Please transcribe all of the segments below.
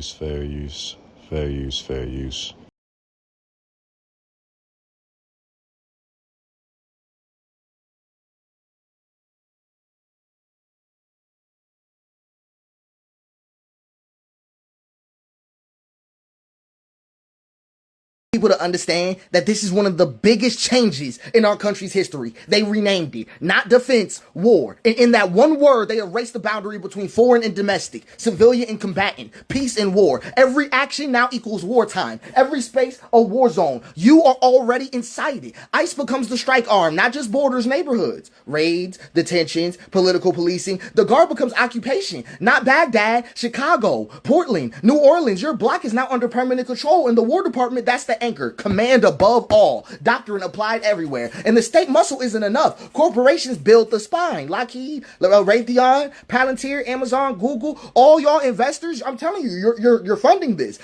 use, fair use, fair use, fair use. People to understand that this is one of the biggest changes in our country's history. They renamed it, not defense, war. And in that one word, they erased the boundary between foreign and domestic, civilian and combatant, peace and war. Every action now equals wartime. Every space, a war zone. You are already inside it. ICE becomes the strike arm, not just borders, neighborhoods. Raids, detentions, political policing. The guard becomes occupation, not Baghdad, Chicago, Portland, New Orleans. Your block is now under permanent control. In the War Department, that's the anchor, command above all, doctrine applied everywhere. And the state muscle isn't enough. Corporations build the spine. Lockheed, Raytheon, Palantir, Amazon, Google, all y'all investors, I'm telling you, you're funding this.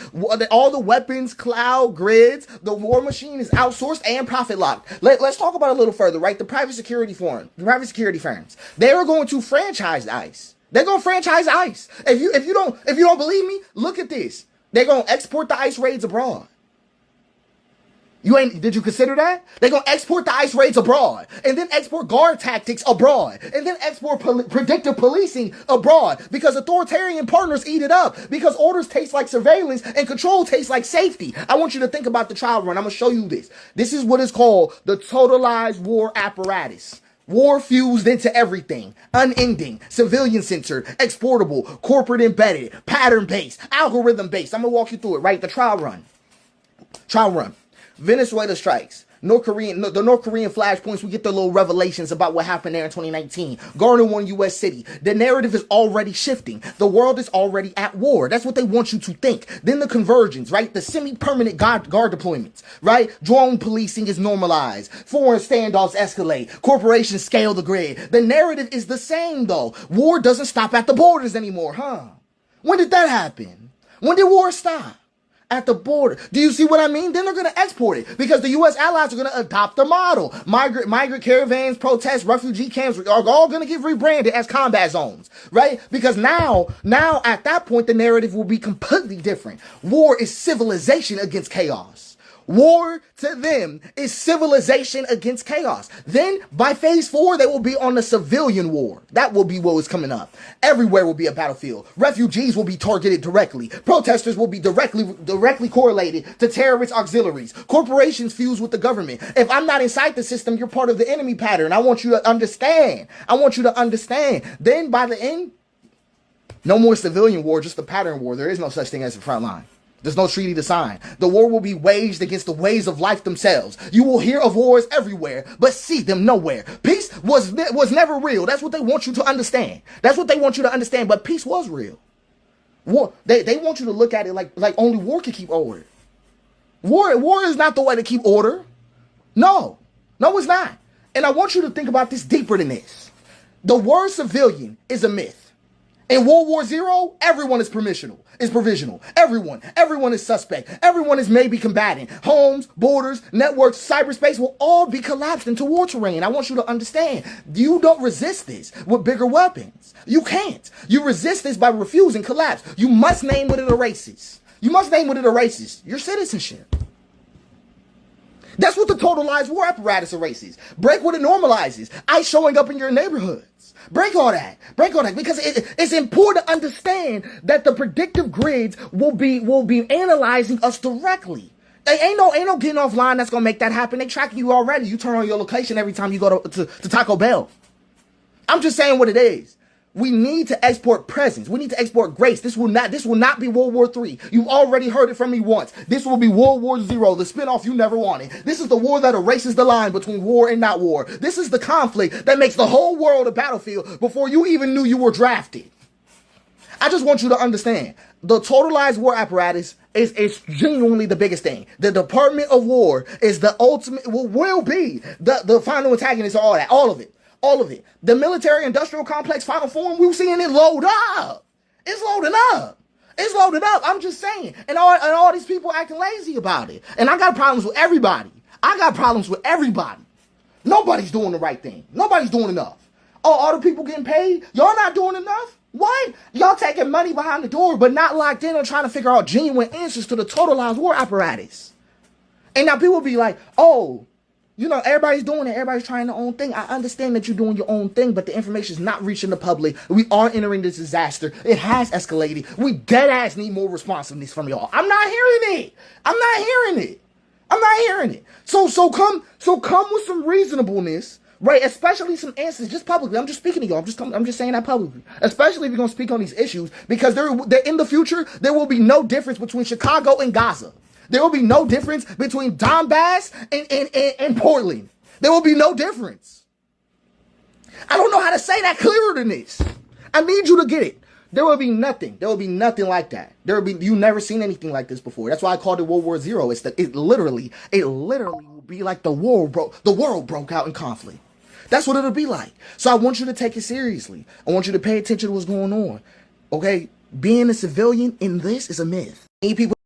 All the weapons, cloud, grids, the war machine is outsourced and profit locked. Let's talk about it a little further, right? The private security firms, they are going to franchise ICE. They're going to franchise ICE. If you don't believe me, look at this. They're going to export the ICE raids abroad. Did you consider that? They're going to export the ICE raids abroad and then export guard tactics abroad and then export predictive policing abroad because authoritarian partners eat it up because orders taste like surveillance and control tastes like safety. I want you to think about the trial run. I'm going to show you this. This is what is called the totalized war apparatus. War fused into everything, unending, civilian censored, exportable, corporate embedded, pattern based, algorithm based. I'm going to walk you through it, right? The trial run. Venezuela strikes. The North Korean flashpoints, we get the little revelations about what happened there in 2019. Garner won U.S. city. The narrative is already shifting. The world is already at war. That's what they want you to think. Then the conversions, right? The semi-permanent guard deployments, right? Drone policing is normalized. Foreign standoffs escalate. Corporations scale the grid. The narrative is the same, though. War doesn't stop at the borders anymore, huh? When did that happen? When did war stop? At the border. Do you see what I mean? Then they're going to export it because the U.S. allies are going to adopt the model. Migrant caravans, protests, refugee camps are all going to get rebranded as combat zones, right? Because now at that point, the narrative will be completely different. War is civilization against chaos. War to them is civilization against chaos. Then by phase 4, they will be on the civilian war. That will be what is coming up. Everywhere will be a battlefield. Refugees will be targeted directly. Protesters will be directly correlated to terrorist auxiliaries. Corporations fuse with the government. If I'm not inside the system, you're part of the enemy pattern. I want you to understand. Then by the end, no more civilian war, just the pattern war. There is no such thing as a front line. There's no treaty to sign. The war will be waged against the ways of life themselves. You will hear of wars everywhere, but see them nowhere. Peace was never real. That's what they want you to understand. But peace was real. War, they want you to look at it like only war can keep order. War is not the way to keep order. No, it's not. And I want you to think about this deeper than this. The word civilian is a myth. In World War Zero, everyone is provisional. Everyone is suspect. Everyone is maybe combatant. Homes, borders, networks, cyberspace will all be collapsed into war terrain. I want you to understand. You don't resist this with bigger weapons. You can't. You resist this by refusing collapse. You must name what it erases. Your citizenship. That's what the totalized war apparatus erases. Break what it normalizes. ICE showing up in your neighborhoods. Break all that because it's important to understand that the predictive grids will be analyzing us directly. Ain't no getting offline that's gonna make that happen. They tracking you already. You turn on your location every time you go to Taco Bell. I'm just saying what it is. We need to export presence. We need to export grace. This will not be World War III. You've already heard it from me once. This will be World War Zero, the spinoff you never wanted. This is the war that erases the line between war and not war. This is the conflict that makes the whole world a battlefield before you even knew you were drafted. I just want you to understand. The totalized war apparatus is genuinely the biggest thing. The Department of War is the ultimate, will be the final antagonist of all of it. The military industrial complex final form, we're seeing it load up. It's loading up. I'm just saying. And all these people acting lazy about it. And I got problems with everybody. Nobody's doing the right thing. Nobody's doing enough. Oh, all the people getting paid? Y'all not doing enough? What? Y'all taking money behind the door, but not locked in on trying to figure out genuine answers to the totalized war apparatus. And now people be like, oh, you know, everybody's doing it. Everybody's trying their own thing. I understand that you're doing your own thing, but the information is not reaching the public. We are entering this disaster. It has escalated. We dead ass need more responsiveness from y'all. I'm not hearing it. I'm not hearing it. I'm not hearing it. So come with some reasonableness, right? Especially some answers, just publicly. I'm just speaking to y'all. I'm just saying that publicly. Especially if you're gonna speak on these issues, because they're in the future there will be no difference between Chicago and Gaza. There will be no difference between Donbass and Portland. There will be no difference. I don't know how to say that clearer than this. I need you to get it. There will be nothing. There will be nothing like that. You've never seen anything like this before. That's why I called it World War Zero. It literally will be like the world broke out in conflict. That's what it'll be like. So I want you to take it seriously. I want you to pay attention to what's going on. Okay? Being a civilian in this is a myth. People